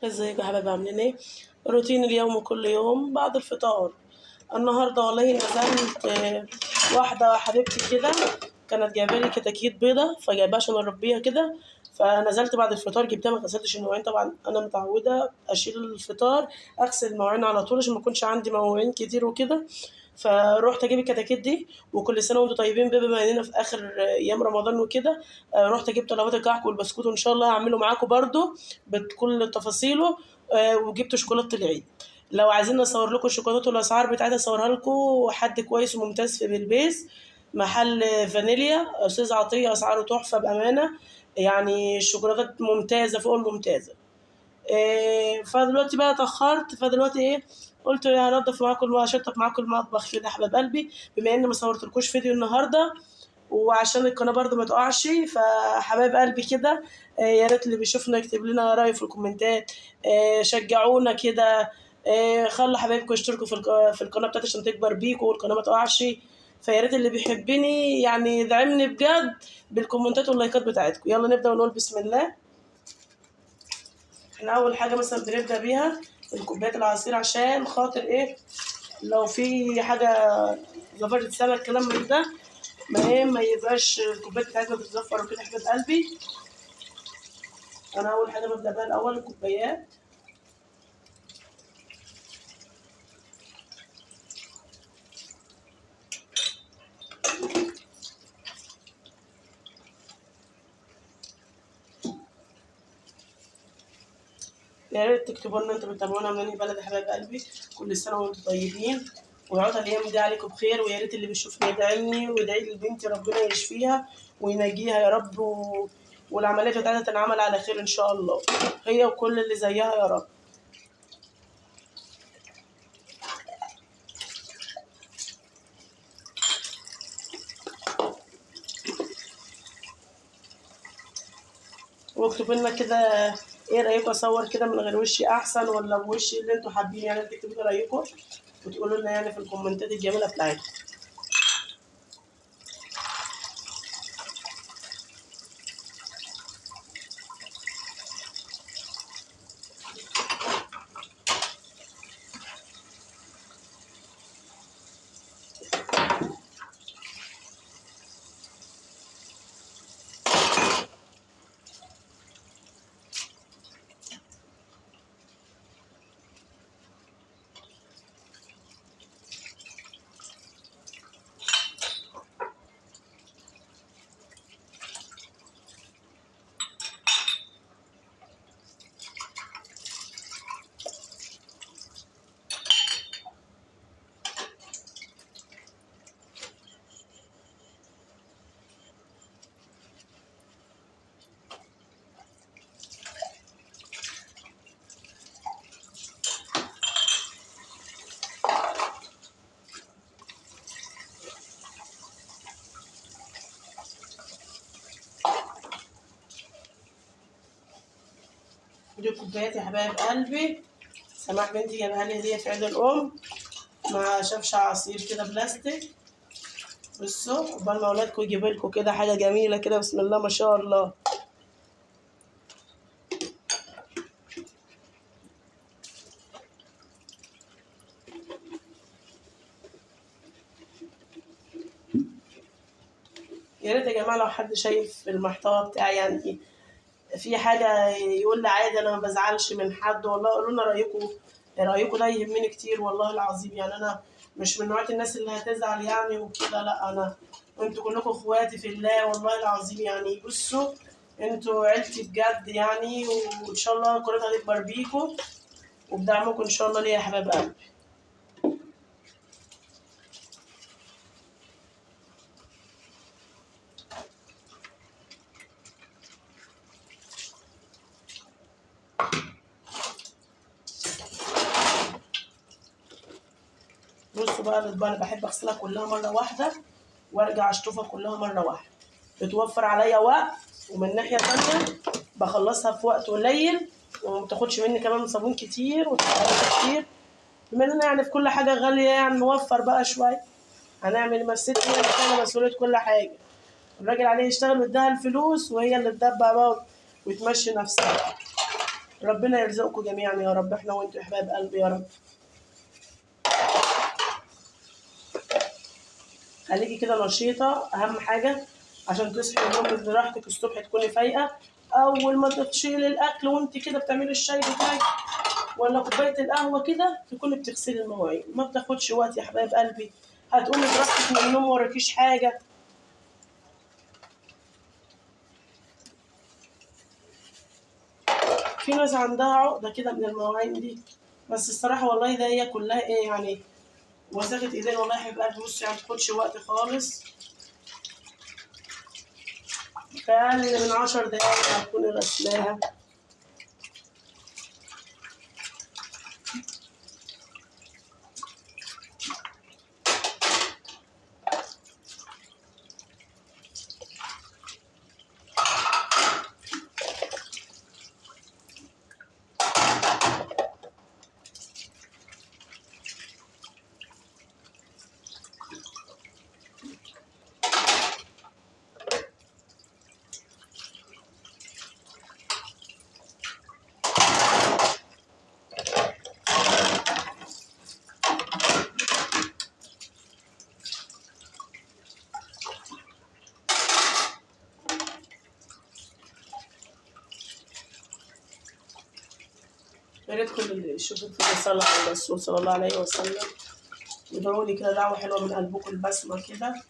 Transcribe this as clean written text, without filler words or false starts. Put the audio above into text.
ازيكم يا حبايبي عاملين ايه؟ روتين اليوم كل يوم بعد الفطار. النهارده والله نزلت واحدة حبيبتي كده كانت جايبه لي كتاكيت بيضة فجايباها عشان اربيها كده. فنزلت بعد الفطار جبتها ما غسلتش المواعين، طبعا انا متعودة اشيل الفطار اغسل المواعين على طول عشان ما يكونش عندي مواعين كتير وكده. فروحت اجيب الكتاكيت دي، وكل سنه وانتم طيبين بما اننا في اخر ايام رمضان وكده. رحت جبت طلبات الكحك والبسكوت وان شاء الله هعمله معاكم برضو بكل تفاصيله. وجبت شوكولاته العيد. لو عايزين نصور لكم الشوكولاتات والاسعار بتاعتها اصورها لكم، حد كويس وممتاز في بلبيس، محل فانيليا استاذ عطيه، اسعاره تحفه بامانه. يعني الشوكولاتات ممتازه فوق الممتازه. فدلوقتي بقى اتأخرت، فدلوقتي ايه، قلت هنضف معاكم واشطف معاكم المطبخ كده يا حباب قلبي، بما اني ما صورتلكوش فيديو النهارده وعشان القناه برضو ما تقعش. فحبايب قلبي كده، يا ريت اللي بيشوفنا يكتب لنا رأيه في الكومنتات. شجعونا كده. خلوا حبايبكم يشتركوا في القناه بتاعتي عشان تكبر بيكم والقناه ما تقعش. فيا ريت اللي بيحبني يعني يدعمني بجد بالكومنتات واللايكات بتاعتكم. يلا نبدأ ونقول بسم الله. احنا اول حاجه مثلا بنبدا بيها الكوبايات العصير، عشان خاطر ايه، لو في حاجه زفرة سمك كلام من ده ما يبقاش الكوبايات بتاعتنا بتزفر وكده. حبيب قلبي انا اول حاجه ببدا بيها الاول الكوبايات. يا ريت تكتبوا لنا انتوا بتتابعونا من اي بلد يا حبايب قلبي. كل سنه وانتم طيبين ويعود الايام دي عليكم بخير. ويا ريت اللي بيشوفني يدعمني ويدعي لي لبنتي ربنا يشفيها وينجيها يا رب، والعمليه بتاعتها تنعمل على خير ان شاء الله، هي وكل اللي زيها يا رب. واكتبوا لنا كده ايه رايكم، اصور كده من غير وشي احسن ولا بوشي اللي انتوا حابين، يعني تكتبوا لنا رايكم وتقولوا لنا يعني في الكومنتات الجميله بتاعتكم. دي كوبايات يا حبايب قلبي، سماح بنتي جايبها لي هديه في عيد الام مع شفشة عصير كده بلاستيك. بصوا عقبال ما اولادكم يجيبوا لكم كده حاجه جميله كده، بسم الله ما شاء الله. يا ريت يا جماعه لو حد شايف المحتوى بتاعي يعني في حاجه يقول لي عادي، انا ما بزعلش من حد والله. قولوا لنا رايكم، رايكم ده يهمني كتير والله العظيم. يعني انا مش من نوعيه الناس اللي هتزعل يعني وكده، لا انا انتوا كلكم اخواتي في الله والله العظيم. يعني بصوا انتوا عيلتي بجد يعني، وان شاء الله كلنا هنكبر بيكم وبدعمكم ان شاء الله ليا يا حبايب قلبي. بصوا بقى الاطباق انا بحب اغسلها كلها مره واحده وارجع اشطفها كلها مره واحده، بتوفر عليا وقت، ومن ناحيه تانيه بخلصها في وقت قليل وما بتاخدش مني كمان صابون كتير وتحركات كتير. بما اننا يعني في كل حاجه غاليه يعني نوفر بقى شويه. هنعمل الست هي اللي شايله مسؤوليه كل حاجه، الراجل عليه يشتغل ويديها الفلوس وهي اللي تدبق بقى وتمشي نفسها. ربنا يرزقكم جميعا يا رب، احنا وانتوا يا حبايب قلبي يا رب. خليكي كده نشيطة أهم حاجة عشان تصحي من النوم براحتك الصبح تكوني فايقة. أول ما تشيلي الأكل وأنت كده بتعملي الشاي بتاعك ولا كوباية القهوة كده تكوني بتغسلي المواعين، ما بتاخدش وقت يا حبايب قلبي. هتقومي براحتك من النوم وراكيش حاجة. في ناس عندها عقدة كده من المواعين دي، بس الصراحة والله ده هي كلها إيه يعني وساخة إيدين والله يا حبايب قلبي. بصي ما بتاخدش وقت خالص، في أقل من 10 دقايق هتكوني غسلاها. يا ريت كل اللي يشوفك كده يصلي على الرسول صلى الله عليه وسلم، ادعوا لي كده دعوة حلوة من قلبكم البسمة كده